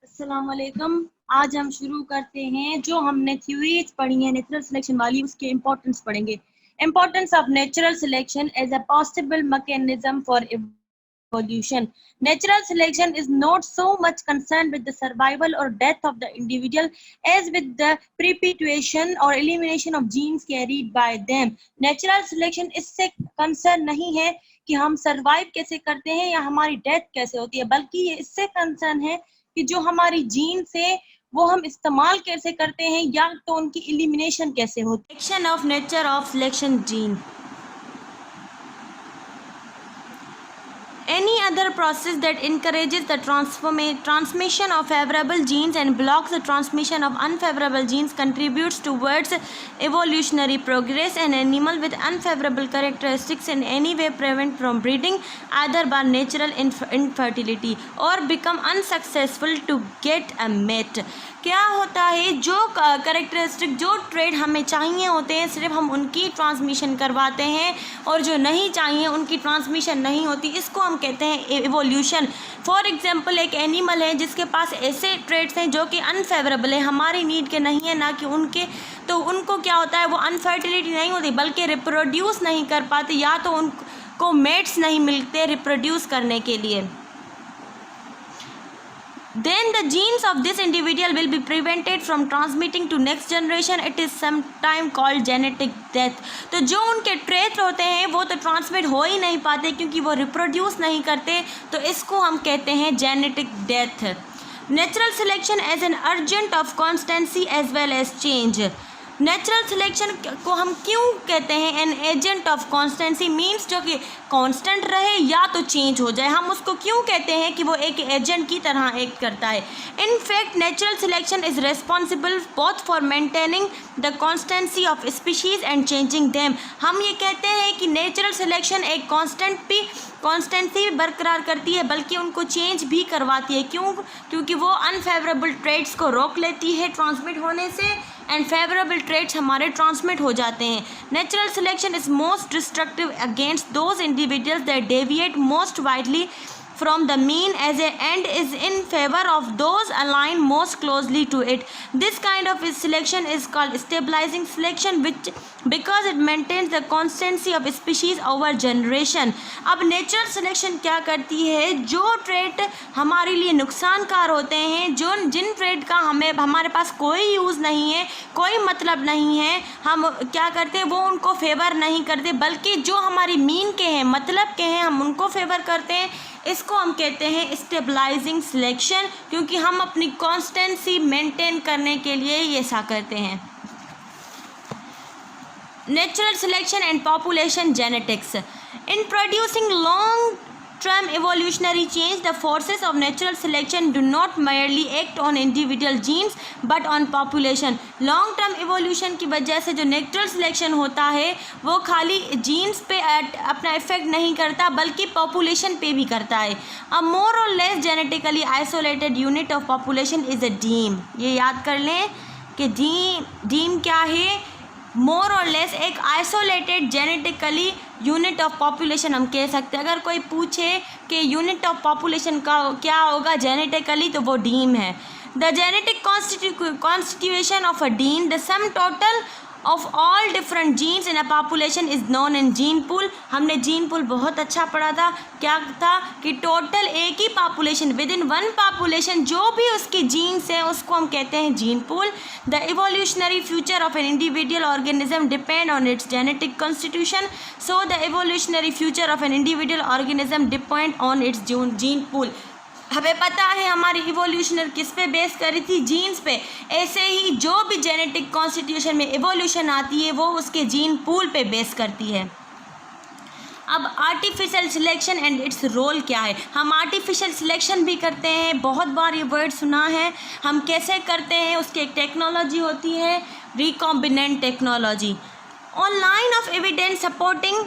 अस्सलाम वालेकुम। आज हम शुरू करते हैं जो हमने थ्योरीज पढ़ी है नेचुरल सिलेक्शन वाली, उसके इम्पोर्टेंस पढ़ेंगे। Importance of natural selection as a possible mechanism for evolution. Natural selection is not so much concerned with the survival or death of the individual as with the perpetuation or elimination of genes carried by them. Natural selection इससे concern नहीं है कि हम survive कैसे करते हैं या हमारी डेथ कैसे होती है, बल्कि ये इससे कंसर्न है कि जो हमारी जीन से वो हम इस्तेमाल कैसे करते हैं या तो उनकी एलिमिनेशन कैसे होती है। Section of nature of selection gene. Any other process that encourages the transmission of favorable genes and blocks the transmission of unfavorable genes contributes towards evolutionary progress. An animal with unfavorable characteristics in any way prevent from breeding, either by natural infertility or become unsuccessful to get a mate. क्या होता है, जो characteristic जो trade हमें चाहिए होते हैं सिर्फ हम उनकी ट्रांसमिशन करवाते हैं और जो नहीं चाहिए उनकी ट्रांसमिशन नहीं होती, इसको हम कहते हैं इवोल्यूशन। फॉर एग्जांपल एक एनिमल है जिसके पास ऐसे ट्रेड्स हैं जो कि अनफेवरेबल है, हमारी नीड के नहीं है ना कि उनके, तो उनको क्या होता है, वो अनफर्टिलिटी नहीं होती बल्कि रिप्रोड्यूस नहीं कर पाते या तो उनको मेट्स नहीं मिलते रिप्रोड्यूस करने के लिए। Then the genes of this individual will be prevented from transmitting to next generation. It is sometimes called genetic death. तो जो उनके ट्रेट होते हैं वो तो ट्रांसमिट हो ही नहीं पाते क्योंकि वो रिप्रोड्यूस नहीं करते, तो इसको हम कहते हैं genetic death. Natural selection as an agent of constancy as well as change. Natural selection को हम क्यों कहते हैं an agent of constancy, means जो कि कांस्टेंट रहे या तो चेंज हो जाए, हम उसको क्यों कहते हैं कि वो एक एजेंट की तरह एक्ट करता है। In fact natural selection is responsible both for maintaining the constituency of species and changing them. हम ये कहते हैं कि नेचुरल सिलेक्शन एक कॉन्स्टेंसी बरकरार करती है बल्कि उनको चेंज भी करवाती है। क्यों? क्योंकि वो अनफेवरेबल ट्रेड्स को रोक लेती है ट्रांसमिट होने से एंड फेवरेबल ट्रेड्स हमारे ट्रांसमिट हो जाते हैं। Natural selection is most destructive against those individuals that deviate most widely from the mean as a end is in favor of those aligned most closely to it. This kind of selection is called stabilizing selection, which because it maintains the constancy of species over generation. अब natural selection क्या करती है, जो trait हमारे लिए नुकसानकार होते हैं, जो जिन ट्रेट का हमारे पास कोई यूज़ नहीं है, कोई मतलब नहीं है, हम क्या करते हैं, वो उनको फेवर नहीं करते बल्कि जो हमारी मीन के हैं, मतलब के हैं, हम उनको फेवर करते हैं। इसको हम कहते हैं स्टेबलाइजिंग सिलेक्शन, क्योंकि हम अपनी कॉन्स्टेंसी मेंटेन करने के लिए ये ऐसा करते हैं। Natural selection and population genetics. In producing long term evolutionary change, the forces of natural selection do not merely act on individual genes but on population. Long term evolution की वजह से जो नेचुरल सिलेक्शन होता है वो खाली jeans पे अपना इफेक्ट नहीं करता बल्कि पॉपुलेशन पे भी करता है। A more or less genetically isolated unit of population is a deme. ये याद कर लें कि डीम क्या है, मोर और लेस एक isolated genetically unit of population हम कह सकते हैं। अगर कोई पूछे कि यूनिट ऑफ पॉपुलेशन का क्या होगा जेनेटिकली, तो वो डीम है। The genetic constitution of a dean, the sum total of all different genes in a population is known in gene pool. हमने जीन पूल बहुत अच्छा पढ़ा था। क्या था कि टोटल एक ही population, within one population जो भी उसकी जीन्स हैं उसको हम कहते हैं gene pool. The evolutionary future of an individual organism depend on its genetic constitution, so the evolutionary future of an individual organism depend on its gene pool. हमें पता है हमारी इवोल्यूशनर किस पे बेस करी थी, जीन्स पे। ऐसे ही जो भी जेनेटिक कॉन्स्टिट्यूशन में इवोल्यूशन आती है वो उसके जीन पूल पे बेस करती है। अब artificial selection and its role क्या है। हम आर्टिफिशियल सिलेक्शन भी करते हैं, बहुत बार ये वर्ड सुना है। हम कैसे करते हैं, उसकी एक टेक्नोलॉजी होती है recombinant technology. On line of evidence supporting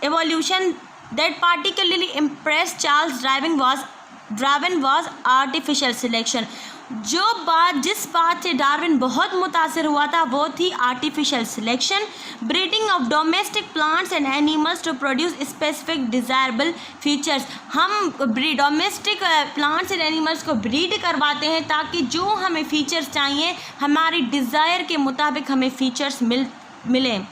evolution that particularly impressed Charles Darwin was Darwin was artificial selection. जिस बात से डार्विन बहुत मुतासिर हुआ था वो थी artificial selection. Breeding of domestic plants and animals to produce specific desirable features. हम डोमेस्टिक प्लांट्स एंड एनिमल्स को ब्रीड करवाते हैं ताकि जो हमें फीचर्स चाहिए हमारी डिज़ायर के मुताबिक हमें फीचर्स मिलें।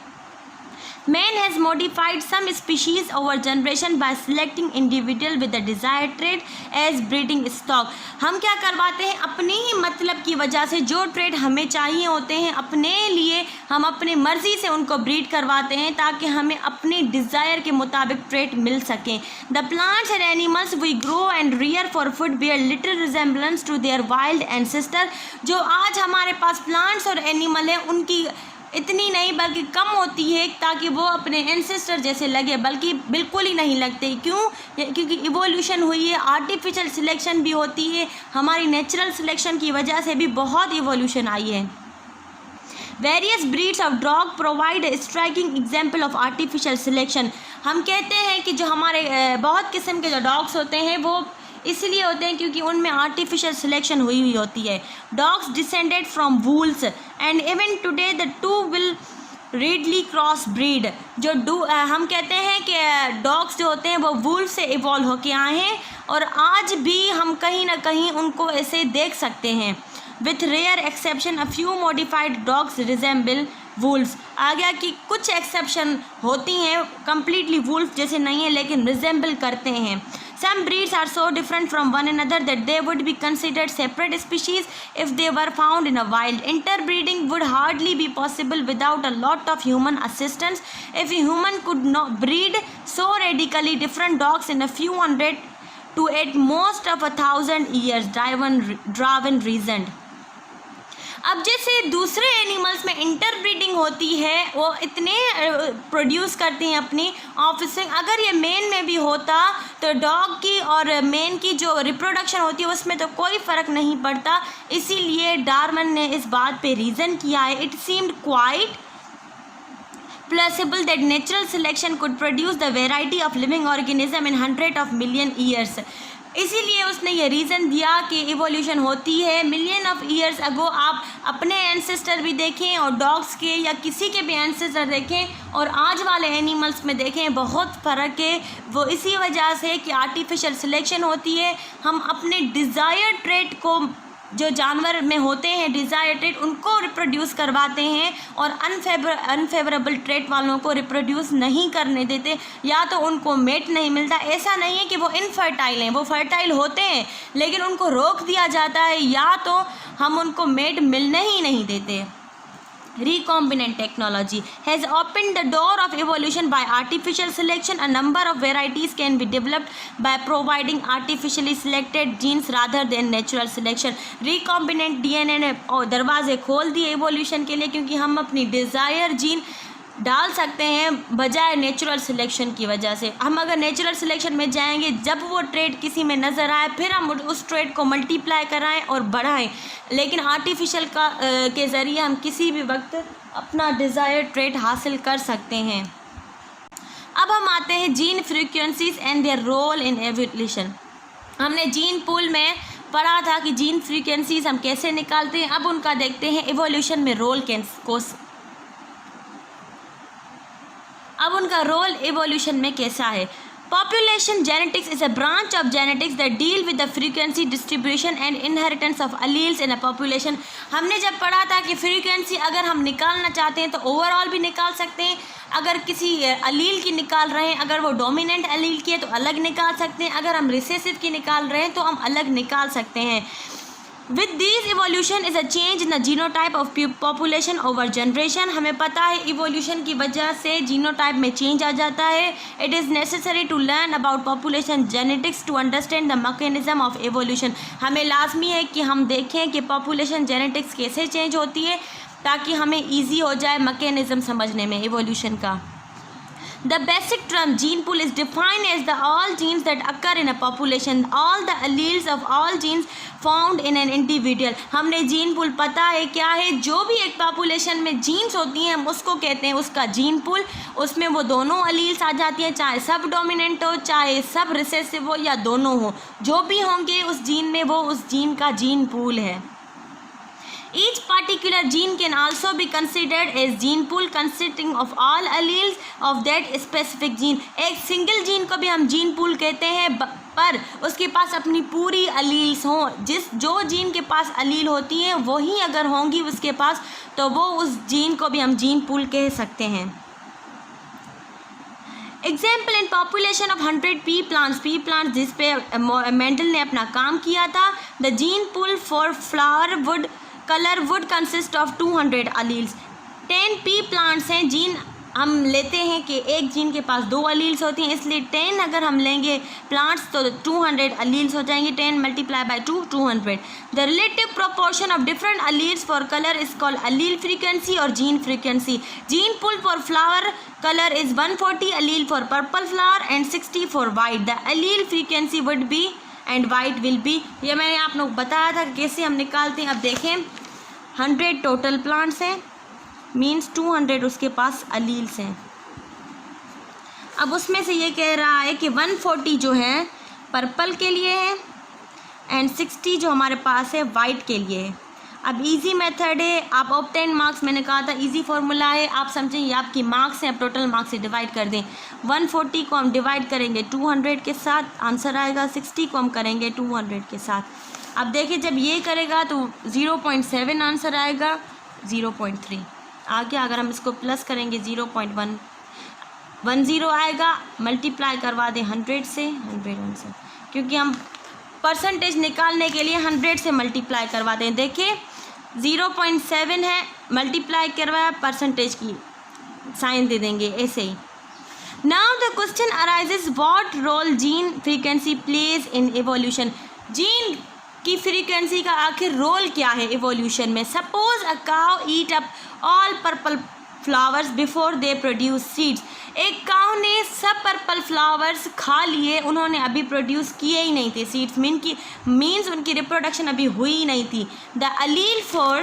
Man has modified some species over generation by selecting individual with the desired trait as breeding stock। हम क्या करवाते हैं, अपने ही मतलब की वजह से जो ट्रेड हमें चाहिए होते हैं अपने लिए हम अपनी मर्जी से उनको ब्रीड करवाते हैं ताकि हमें अपनी डिज़ायर के मुताबिक ट्रेड मिल सकें। The plants and animals we grow and rear for food bear little resemblance to their wild ancestor. जो आज हमारे पास प्लांट्स और एनिमल है उनकी इतनी नहीं बल्कि कम होती है ताकि वो अपने एंसेस्टर जैसे लगे, बल्कि बिल्कुल ही नहीं लगते। क्योंकि इवोल्यूशन हुई है, आर्टिफिशियल सिलेक्शन भी होती है, हमारी नेचुरल सिलेक्शन की वजह से भी बहुत इवोल्यूशन आई है। Various breeds of dog provide a striking example of artificial selection. हम कहते हैं कि जो हमारे बहुत किस्म के जो डॉग्स होते हैं वो इसलिए होते हैं क्योंकि उनमें आर्टिफिशियल सिलेक्शन हुई होती है। Dogs descended from wolves and even today the two will readily cross breed. हम कहते हैं कि डॉग्स जो होते हैं वो वूल्फ से इवॉल्व होके आए हैं और आज भी हम कहीं ना कहीं उनको ऐसे देख सकते हैं। With rare exception a few modified dogs resemble wolves. आ गया कि कुछ एक्सेप्शन होती हैं, कम्प्लीटली वुल्फ जैसे नहीं है लेकिन रिजेंबल करते हैं। Some breeds are so different from one another that they would be considered separate species if they were found in a wild. Interbreeding would hardly be possible without a lot of human assistance. If a human could not breed so radically different dogs in a few hundred to at most of 1,000 years, Darwin reasoned. अब जैसे दूसरे animals में interbreeding होती है वो इतने produce करते हैं अपनी ऑफस्प्रिंग, अगर ये मेन में भी होता तो डॉग की और मेन की जो रिप्रोडक्शन होती है उसमें तो कोई फ़र्क नहीं पड़ता। इसीलिए डार्विन ने इस बात पे रीज़न किया है। It seemed quite plausible that natural selection could produce the variety of living organism in hundreds of million years। इसीलिए उसने ये रीज़न दिया कि इवोल्यूशन होती है मिलियन ऑफ ईयर्स अगो। आप अपने एंसेस्टर भी देखें और डॉग्स के या किसी के भी एंसेस्टर देखें और आज वाले एनिमल्स में देखें, बहुत फ़र्क है। वो इसी वजह से कि आर्टिफिशियल सिलेक्शन होती है। हम अपने डिज़ायर ट्रेट को जो जानवर में होते हैं डिज़ायर ट्रेट उनको रिप्रोड्यूस करवाते हैं और अनफेवरेबल ट्रेट वालों को रिप्रोड्यूस नहीं करने देते, या तो उनको मेट नहीं मिलता। ऐसा नहीं है कि वो इनफर्टाइल हैं, वो फर्टाइल होते हैं लेकिन उनको रोक दिया जाता है या तो हम उनको मेट मिलने ही नहीं देते। Recombinant technology has opened the door of evolution by artificial selection. A number of varieties can be developed by providing artificially selected genes rather than natural selection. Recombinant DNA ने दरवाजे खोल दिए evolution के लिए क्योंकि हम अपनी डिज़ायर जीन डाल सकते हैं बजाय नेचुरल सिलेक्शन की वजह से। हम अगर नेचुरल सिलेक्शन में जाएंगे, जब वो ट्रेड किसी में नज़र आए फिर हम उस ट्रेड को मल्टीप्लाई कराएं और बढ़ाएं, लेकिन आर्टिफिशियल के ज़रिए हम किसी भी वक्त अपना डिज़ायर ट्रेड हासिल कर सकते हैं। अब हम आते हैं gene frequencies and their role in evolution. हमने जीन पूल में पढ़ा था कि जीन फ्रीक्वेंसीज हम कैसे निकालते हैं। अब उनका देखते हैं एवोल्यूशन में रोल अब उनका रोल एवोल्यूशन में कैसा है। Population genetics is a branch of genetics that deal with the frequency distribution and inheritance of alleles in a population. हमने जब पढ़ा था कि फ्रीक्वेंसी अगर हम निकालना चाहते हैं तो ओवरऑल भी निकाल सकते हैं, अगर किसी अलील की निकाल रहे हैं, अगर वो डोमिनेंट अलील की है तो अलग निकाल सकते हैं, अगर हम रिसेसिव की निकाल रहे हैं तो हम अलग निकाल सकते हैं। With these evolution is a change in the genotype of population over generation। हमें पता है evolution की वजह से genotype में change आ जाता है। It is necessary to learn about population genetics to understand the mechanism of evolution। हमें लाजमी है कि हम देखें कि population genetics कैसे change होती है ताकि हमें easy हो जाए mechanism समझने में evolution का। The basic term gene pool is defined as the all genes that occur in a population, all the alleles of all genes found in an individual. हमने जीन पूल पता है क्या है, जो भी एक पॉपुलेशन में जीन्स होती हैं हम उसको कहते हैं उसका जीन पूल. उसमें वो दोनों अलील्स आ जाती हैं, चाहे सब डोमिनेंट हो चाहे सब रिसेसिव हो या दोनों हो, जो भी होंगे उस जीन में वो उस जीन का जीन पूल है. Each particular gene can also be considered as gene pool consisting of all alleles of that specific gene. एक सिंगल जीन को भी हम जीन पूल कहते हैं, पर उसके पास अपनी पूरी अलील्स हों. जो जीन के पास अलील होती हैं वही अगर होंगी उसके पास, तो वो उस जीन को भी हम जीन पूल कह सकते हैं. Example in population of 100 P plants जिस पे मेंडल ने अपना काम किया था. The gene pool for flower wood colour would consist of 200 alleles. 10 P plants हैं, जीन हम लेते हैं कि एक जीन के पास 2 अलील्स होती हैं, इसलिए 10 अगर हम लेंगे प्लांट्स तो 200 अलील्स हो जाएंगे. 10 multiply by 2 200. The relative proportion of different alleles for colour is called allele frequency और gene frequency. Gene pool for flower colour is 140 allele for purple flower and 60 for white. The allele frequency would be and white will be. ये मैंने आप लोग बताया था कैसे हम निकालते हैं. अब देखें 100 टोटल प्लांट्स हैं, मीन्स 200 उसके पास अलील्स हैं. अब उसमें से ये कह रहा है कि 140 जो है पर्पल के लिए है एंड 60 जो हमारे पास है वाइट के लिए है. अब इजी मेथड है, आप ऑब्टेन मार्क्स मैंने कहा था इजी फार्मूला है, आप समझें ये आपकी मार्क्स हैं, आप टोटल मार्क्स से डिवाइड कर दें. 140 को हम डिवाइड करेंगे 200 के साथ, आंसर आएगा. 60 को हम करेंगे 200 के साथ. अब देखिए जब ये करेगा तो 0.7 आंसर आएगा, 0.3 आ गया. अगर हम इसको प्लस करेंगे 0.110 आएगा. मल्टीप्लाई करवा दें 100 से, 100 आंसर, क्योंकि हम परसेंटेज निकालने के लिए 100 से मल्टीप्लाई करवा दें. देखिए 0.7 है, मल्टीप्लाई करवाया, परसेंटेज की साइन दे देंगे ऐसे ही. Now the question arises what role gene frequency plays in evolution. Gene की फ्रीक्वेंसी का आखिर रोल क्या है एवोल्यूशन में. Suppose a cow eat up all purple flowers before they produce seeds. एक काउ ने सब पर्पल फ्लावर्स खा लिए, उन्होंने अभी प्रोड्यूस किए ही नहीं थे सीड्स, मीन्स उनकी रिप्रोडक्शन अभी हुई ही नहीं थी. The allele for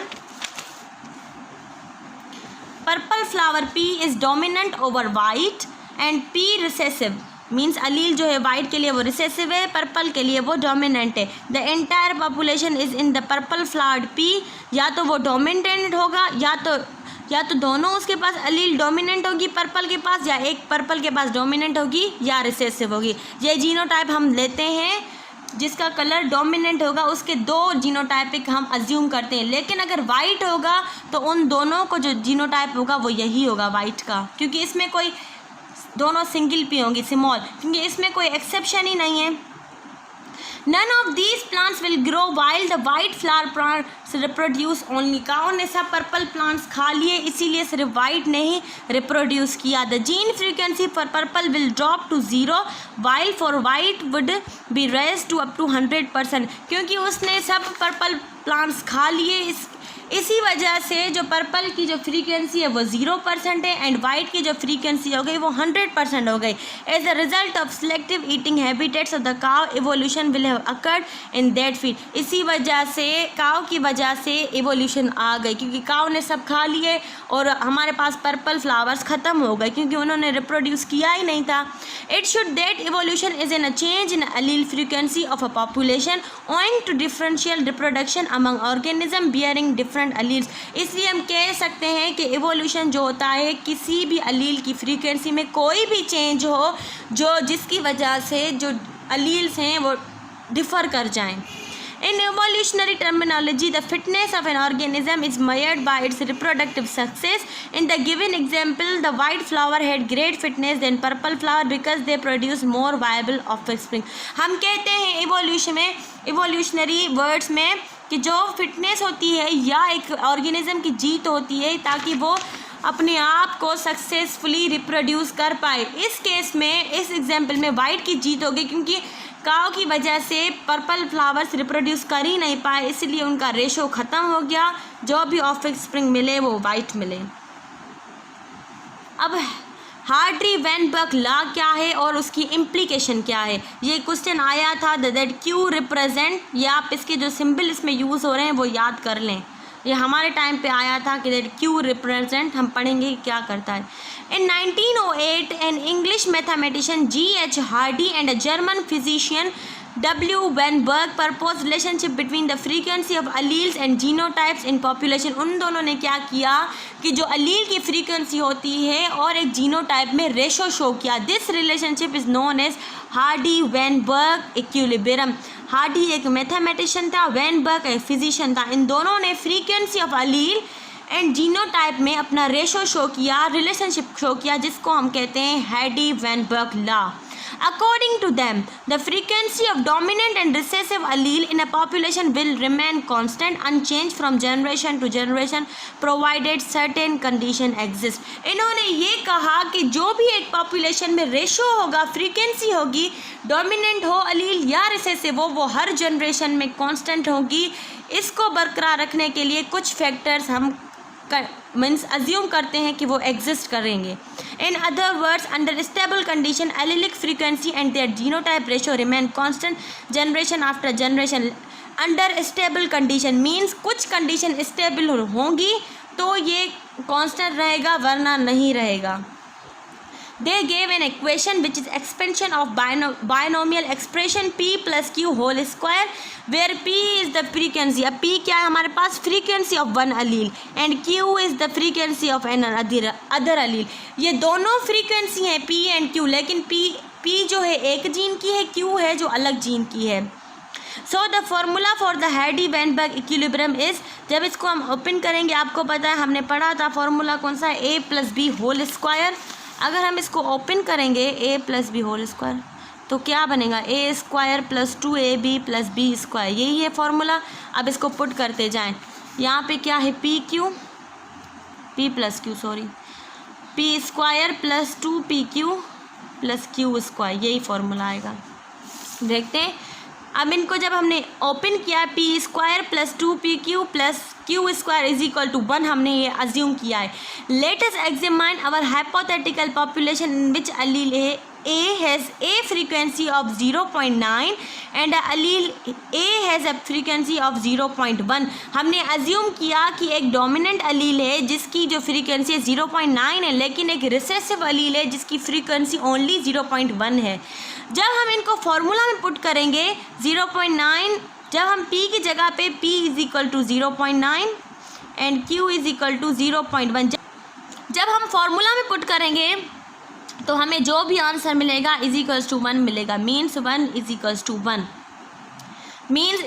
purple flower P is dominant over white and P recessive. Means allele जो है वाइट के लिए वो रिसेसिव है, पर्पल के लिए वो डोमिनेंट है. The entire population is in the purple flowered P. या तो वो डोमिनेंट होगा या तो दोनों उसके पास अलील डोमिनेंट होगी पर्पल के पास, या एक पर्पल के पास डोमिनेंट होगी या रिसेसिव होगी. ये जीनोटाइप हम लेते हैं जिसका कलर डोमिनेंट होगा, उसके 2 जीनोटाइपिक हम अज्यूम करते हैं. लेकिन अगर वाइट होगा तो उन दोनों को जो जीनोटाइप होगा वो यही होगा वाइट का, क्योंकि इसमें कोई दोनों सिंगल पी होंगी स्मॉल, क्योंकि इसमें कोई एक्सेप्शन ही नहीं है. None of these plants will grow while the white flower plants reproduce only. Cow ने सब पर्पल प्लांट्स खा लिए, इसीलिए सिर्फ वाइट ने ही रिप्रोड्यूस किया. The gene frequency for purple will drop to 0 while for white would be raised to up to 100%. क्योंकि उसने सब पर्पल प्लांट्स खा लिए, इसी वजह से जो पर्पल की जो फ्रीक्वेंसी है वो 0% है एंड वाइट की जो फ्रीक्वेंसी हो गई वो 100% हो गई. As a result of selective eating habitats of the cow evolution will have occurred in that field. इसी वजह से काउ की वजह से एवोल्यूशन आ गई, क्योंकि काउ ने सब खा लिए और हमारे पास पर्पल फ्लावर्स ख़त्म हो गए क्योंकि उन्होंने रिप्रोड्यूस किया ही नहीं था. It should that evolution is in a change in allele frequency of a population owing to differential reproduction among organism bearing different alleles. इसलिए हम कह सकते हैं कि एवोल्यूशन जो होता है किसी भी अलील की फ्रीक्वेंसी में कोई भी चेंज हो जो जिसकी वजह से जो अलील्स हैं वो डिफ़र कर जाएं. In evolutionary terminology, the fitness of an organism is measured by its reproductive success. In the given example, the white flower had great fitness than purple flower because they produce more viable offspring. हम कहते हैं evolutionary words में कि जो fitness होती है या एक ऑर्गेनिज्म की जीत होती है ताकि वो अपने आप को सक्सेसफुली रिप्रोड्यूस कर पाए. इस केस में इस एग्जाम्पल में वाइट की जीत होगी क्योंकि काउ की वजह से पर्पल फ्लावर्स रिप्रोड्यूस कर ही नहीं पाए, इसलिए उनका रेशो ख़त्म हो गया. जो भी ऑफस्प्रिंग मिले वो वाइट मिले. अब हार्ट्री-वेनबर्ग लॉ क्या है और उसकी इम्प्लीकेशन क्या है, ये क्वेश्चन आया था। दैट क्यू रिप्रेजेंट, या आप इसके जो सिंबल इसमें यूज़ हो रहे हैं वो याद कर लें, ये हमारे टाइम पे आया था कि दैट क्यू रिप्रेजेंट, हम पढ़ेंगे क्या करता है। इन 1908 an English mathematician G.H. Hardy and a German physician W. Weinberg proposed relationship between the frequency of alleles and genotypes in population। उन दोनों ने क्या किया कि जो अलील की फ्रीक्वेंसी होती है और एक जीनोटाइप में रेशो शो किया। This relationship is known as Hardy Weinberg equilibrium. Hardy एक मैथमेटिशियन था, वेनबर्ग एक फिजिशियन था। इन दोनों ने frequency of allele and genotype में अपना रेशो शो किया, रिलेशनशिप शो किया, जिसको हम कहते हैं Hardy Weinberg law. According to them, the frequency of dominant and recessive allele in a population will remain constant, unchanged from generation to generation, provided certain condition exist। इन्होंने ये कहा कि जो भी एक पॉपुलेशन में रेशो होगा, फ्रीक्वेंसी होगी, डोमिनेंट हो अलील या रिसेसिव हो, वो हर जनरेशन में कांस्टेंट होगी। इसको बरकरार रखने के लिए कुछ फैक्टर्स हम मीन्स अज्यूम करते हैं कि वो एग्जिस्ट करेंगे। In other words, under stable condition allelic frequency and their genotype ratio remain constant generation after generation. Under stable condition means कुछ कंडीशन स्टेबल होंगी तो ये कांस्टेंट रहेगा, वरना नहीं रहेगा। They gave an equation which is expansion of binomial expression p plus q whole square, where p is the frequency। अब p क्या है हमारे पास, frequency of one allele, and q is the frequency of an other allele। ये दोनों frequency हैं p and q, लेकिन p जो है एक जीन की है, q है जो अलग जीन की है। So the formula for the Hardy-Weinberg equilibrium is, जब इसको हम ओपन करेंगे, आपको पता है हमने पढ़ा था फॉर्मूला कौन सा है, a plus B whole square. अगर हम इसको ओपन करेंगे a plus B whole square तो क्या बनेगा, a square plus 2ab plus B square, यही है फॉर्मूला। अब इसको पुट करते जाएं, यहाँ पे क्या है p plus q sorry p square plus 2pq plus q square, यही फॉर्मूला आएगा। देखते हैं, अब इनको जब हमने ओपन किया, p square plus 2pq plus q square is equal to 1, हमने ये अज्यूम किया है। Let us examine our hypothetical population in which allele A has a frequency of 0.9 and allele A has a frequency of 0.1। हमने assume किया कि एक dominant अलील है जिसकी जो फ्रीक्वेंसी 0.9 है, लेकिन एक रिसेसिव अलील है जिसकी फ्रीक्वेंसी ओनली 0.1 है। जब हम इनको फॉर्मूला में पुट करेंगे 0.9, जब हम p की जगह पे p is equal to 0.9 and q is equal to 0.1, जब हम फॉर्मूला में पुट करेंगे तो हमें जो भी आंसर मिलेगा इज इक्वल्स टू 1 मिलेगा। Means 1 is equals to 1 means,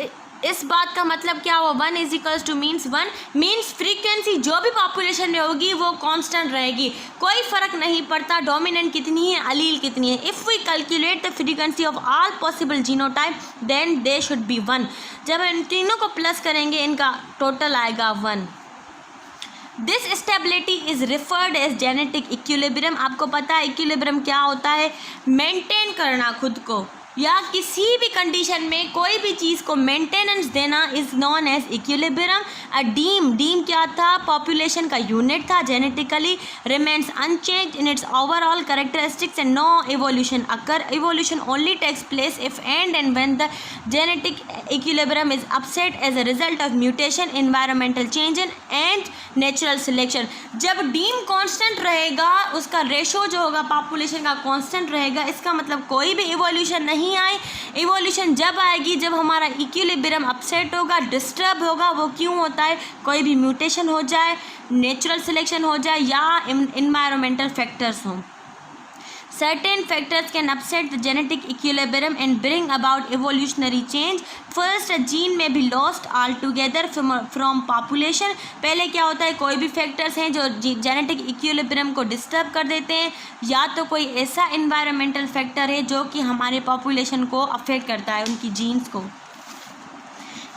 इस बात का मतलब क्या हुआ, 1 is equals to means 1 means frequency जो भी पॉपुलेशन में होगी वो कांस्टेंट रहेगी, कोई फ़र्क नहीं पड़ता डोमिनेंट कितनी है, अलील कितनी है। If we calculate the frequency of all possible genotype then they should be 1। जब इन तीनों को प्लस करेंगे इनका टोटल आएगा 1। This stability is referred as genetic equilibrium. आपको पता है इक्विलिब्रियम क्या होता है, मेंटेन करना खुद को, या किसी भी कंडीशन में कोई भी चीज़ को मेंटेनेंस देना is known as equilibrium. A deme क्या था, पॉपुलेशन का यूनिट था, genetically remains unchanged in its overall characteristics and no evolution occur. Evolution only takes place if and when the genetic equilibrium is upset as a result of mutation, environmental change and natural selection. जब deme constant रहेगा, उसका ratio जो होगा population का constant रहेगा, इसका मतलब कोई भी इवोल्यूशन नहीं आए। इवोल्यूशन जब आएगी जब हमारा इक्विलिब्रियम अपसेट होगा, डिस्टर्ब होगा। वो क्यों होता है, कोई भी म्यूटेशन हो जाए, नेचुरल सिलेक्शन हो जाए या एनवायरमेंटल फैक्टर्स हों। Certain factors can upset the genetic equilibrium and bring about evolutionary change. First, a gene may be lost altogether from population। पहले क्या होता है, कोई भी फैक्टर्स हैं जो जेनेटिक इक्विलिब्रियम को डिस्टर्ब कर देते हैं, या तो कोई ऐसा एनवायरमेंटल फैक्टर है जो कि हमारे पॉपुलेशन को अफेक्ट करता है, उनकी जीन्स को।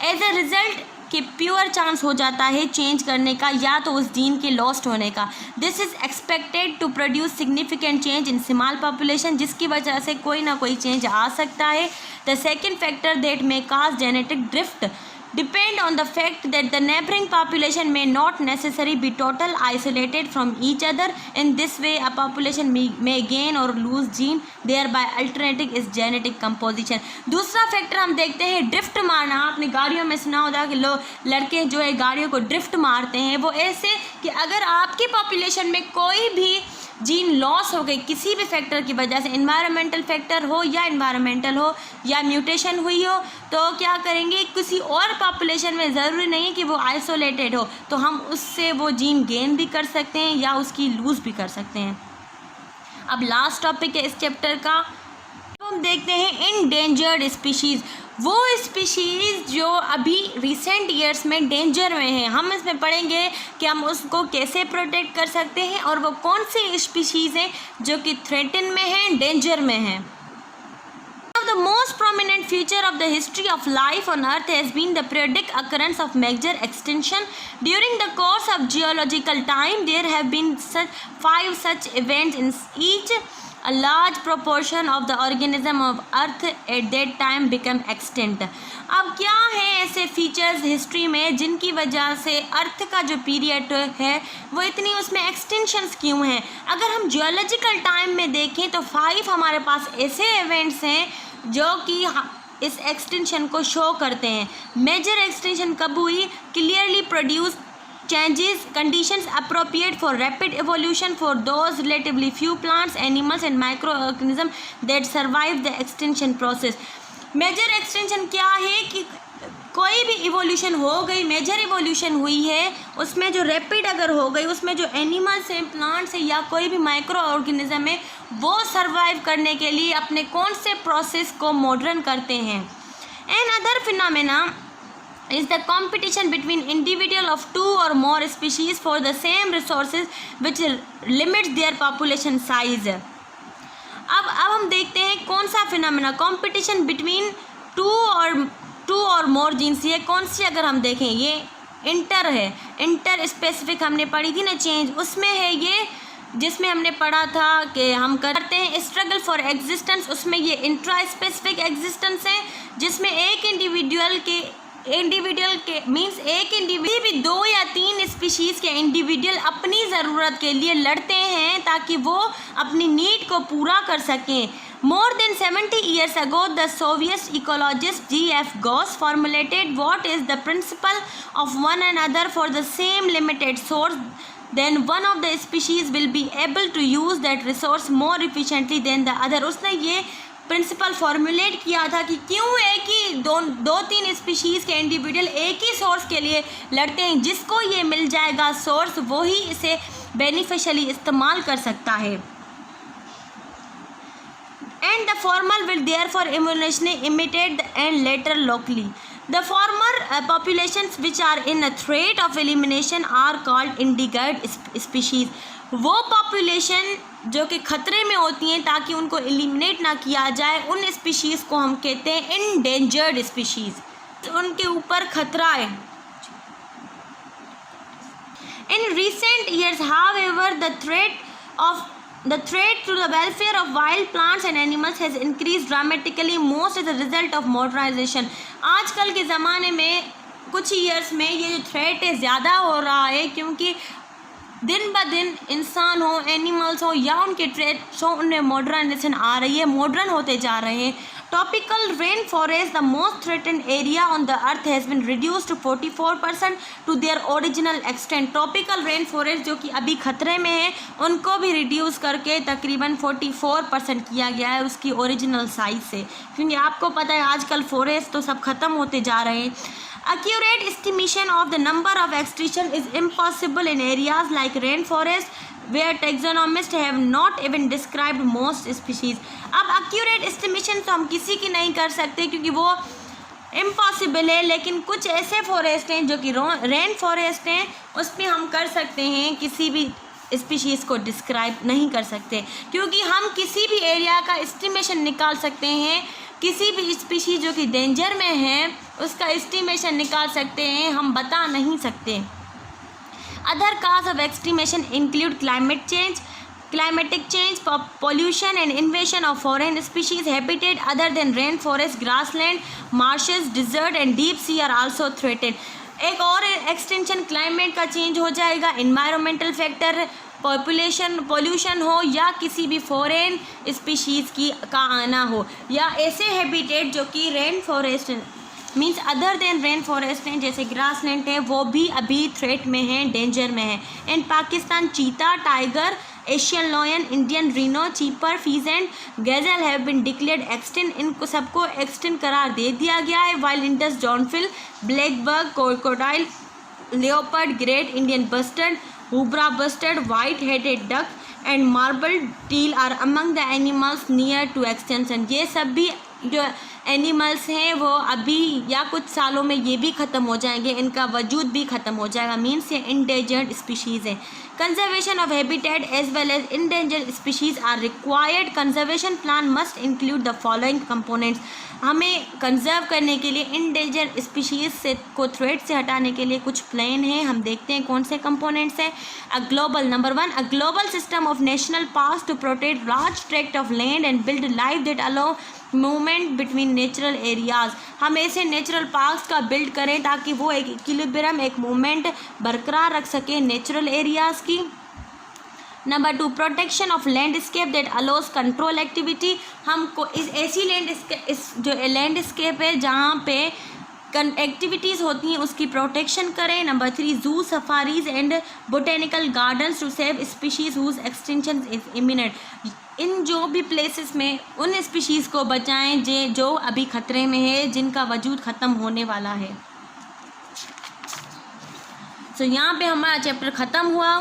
एज अ रिजल्ट कि प्योर चांस हो जाता है चेंज करने का या तो उस जीन के लॉस्ट होने का। This is expected to produce significant change in small population, जिसकी वजह से कोई ना कोई चेंज आ सकता है। The second factor that may cause genetic drift depend on the fact that the neighboring population may not necessarily be total isolated from each other. In this way, a population may gain or lose gene, thereby altering its genetic composition. दूसरा factor हम देखते हैं drift मारना. आपने गाड़ियों में सुना होगा कि लोग लड़के जो है गाड़ियों को ड्रिफ्ट मारते हैं. वो ऐसे कि अगर आपकी पॉपुलेशन में कोई भी जीन लॉस हो गई किसी भी फैक्टर की वजह से, इन्वायरमेंटल फैक्टर हो या इन्वायरमेंटल हो या म्यूटेशन हुई हो, तो क्या करेंगे, किसी और पॉपुलेशन में ज़रूरी नहीं कि वो आइसोलेटेड हो, तो हम उससे वो जीन गेन भी कर सकते हैं या उसकी लूज़ भी कर सकते हैं. अब लास्ट टॉपिक है इस चैप्टर का, तो हम देखते हैं इंडेंजर्ड स्पीशीज़. वो स्पीशीज़ जो अभी रिसेंट ईयर्स में डेंजर में हैं, हम इसमें पढ़ेंगे कि हम उसको कैसे प्रोटेक्ट कर सकते हैं और वो कौन सी स्पीशीज़ हैं जो कि थ्रेटन में हैं, डेंजर में हैं. The most prominent feature of the history of life on earth has been the periodic occurrence of major extinction. During the course of geological time, there have been 5 such events in each. A large proportion of the organism of earth at that time become extinct. अब क्या है ऐसे features history में जिनकी वजह से अर्थ का जो पीरियड है वो इतनी उसमें एक्सटेंशंस क्यों हैं. अगर हम जियोलॉजिकल टाइम में देखें तो 5 हमारे पास ऐसे इवेंट्स हैं जो कि इस एक्सटेंशन को शो करते हैं. मेजर एक्सटेंशन कब हुई, clearly produce changes conditions appropriate for rapid evolution for those relatively few plants, animals and microorganisms that survive the extinction process. Major extinction क्या है कि कोई भी इवोल्यूशन हो गई, मेजर इवोल्यूशन हुई है, उसमें जो रैपिड अगर हो गई, उसमें जो एनिमल्स हैं, प्लांट्स हैं या कोई भी माइक्रो ऑर्गेनिज्म है, वो सर्वाइव करने के लिए अपने कौन से प्रोसेस को मॉडर्न करते हैं. And other phenomena is the competition between individual of 2 or more species for the same resources which limits their population size. अब हम देखते हैं कौन सा फिनोमेना, कंपटीशन बिटवीन 2 और मोर जीन्स. ये कौन सी, अगर हम देखें ये इंटर है, इंटर स्पेसिफिक हमने पढ़ी थी ना चेंज, उसमें है ये जिसमें हमने पढ़ा था कि हम करते हैं स्ट्रगल फॉर एग्जिस्टेंस, उसमें ये इंट्रा स्पेसिफिक एग्जिस्टेंस है जिसमें एक इंडिविजुअल के मीन्स एक इंडिविजुअल भी 2 या 3 स्पीशीज़ के इंडिविजुअल अपनी ज़रूरत के लिए लड़ते हैं ताकि वो अपनी नीड को पूरा कर सकें. More than 70 years ago, the Soviet ecologist G.F. Gauss formulated what is the principle of one another for the same limited source. Then one of the species will be able to use that resource more efficiently than the other. उसने ये principal formulate किया था कि क्यों है कि 2-3 species के individual एक ही सोर्स के लिए लड़ते हैं, जिसको ये मिल जाएगा सोर्स वही इसे बेनिफिशियली इस्तेमाल कर सकता है. And the former will therefore evolutionally imitate and later locally. The former populations which are in a threat of elimination are called endangered species. वो पॉपुलेशन जो कि खतरे में होती हैं ताकि उनको एलिमिनेट ना किया जाए, उन स्पीशीज़ को हम कहते हैं इंडेंजर्ड स्पीशीज़. उनके ऊपर खतरा है. In recent years, however, the threat to the welfare of wild plants and animals has increased dramatically, most as a result of modernization. आजकल के ज़माने में कुछ ईयर्स में ये जो थ्रेट है ज़्यादा हो रहा है क्योंकि दिन ब दिन इंसान हो, एनिमल्स हो या उनके ट्रेट्स हो, उनमें मॉडर्नाइजेशन आ रही है, मॉडर्न होते जा रहे हैं. Tropical rainforest, the most threatened area on the earth, has been reduced to 44% to their original extent. Tropical rainforest जो कि अभी खतरे में है, उनको भी रिड्यूस करके तकरीबन 44% किया गया है उसकी ओरिजिनल साइज से, क्योंकि आपको पता है आजकल फॉरेस्ट तो सब ख़त्म होते जा रहे हैं. Accurate estimation of the number of extinction is impossible in areas like rainforest where taxonomists have not even described most species. अब accurate estimation तो हम किसी की नहीं कर सकते क्योंकि वो इम्पॉसिबल है, लेकिन कुछ ऐसे फॉरेस्ट हैं जो कि रेन फॉरेस्ट हैं उसमें हम कर सकते हैं, किसी भी स्पीशीज़ को डिस्क्राइब नहीं कर सकते क्योंकि हम किसी भी एरिया का एस्टिमेशन निकाल सकते हैं. किसी भी स्पीशीज़ जो कि डेंजर में है उसका एस्टिमेशन निकाल सकते हैं, हम बता नहीं सकते. Other cause of extinction include climate change. Climatic change, pollution and invasion of foreign species, habitat other than rainforest, grassland, marshes, desert and deep sea are also threatened. एक और एक्सटेंशन क्लाइमेट का चेंज हो जाएगा, environmental factor, pollution हो या किसी भी foreign species का आना हो, या ऐसे हैबिटेट जो कि rain forest means other than rain forest हैं, जैसे ग्रासलैंड है, वो भी अभी थ्रेट में हैं, डेंजर में है. In Pakistan cheetah, tiger, Asian lion, Indian rhino, चीपर, pheasant, gazelle have been declared extinct. इनको सबको एक्सटिंक्ट करार दे दिया गया है. वाइल्ड इंडस जॉनफिल, blackbuck, crocodile, leopard, great Indian bustard, houbara bustard, white headed duck and marble teal are among the animals near to extension. ये सब भी जो एनिमल्स हैं वो अभी या कुछ सालों में ये भी ख़त्म हो जाएंगे, इनका वजूद भी ख़त्म हो जाएगा. मीन्स ये इंडेंजर्ड स्पीशीज़ हैं. Conservation of habitat as well as endangered species are required. Conservation plan must include the following components. हमें कंजर्व करने के लिए इंडेंजर्ड स्पीशीज़ से को थ्रेट से हटाने के लिए कुछ प्लान हैं. हम देखते हैं कौन से कंपोनेंट्स हैं. Number 1, a global system of national parks to protect large tract of land and build life that allow movement between natural areas. हम ऐसे नेचुरल पार्क्स का बिल्ड करें ताकि वो एक इक्विलिब्रियम, एक मूवमेंट बरकरार रख सके नेचुरल एरियाज़ की. Number 2, protection of landscape that allows control activity. हमको इस ऐसी लैंडस्केप है जहाँ पे एक्टिविटीज़ होती हैं उसकी प्रोटेक्शन करें. Number 3, zoo, safaris and botanical gardens to save species whose extinction is imminent. इन जो भी प्लेसेस में उन स्पीशीज़ को बचाएं जो अभी ख़तरे में है, जिनका वजूद ख़त्म होने वाला है. सो यहाँ पे हमारा चैप्टर ख़त्म हुआ.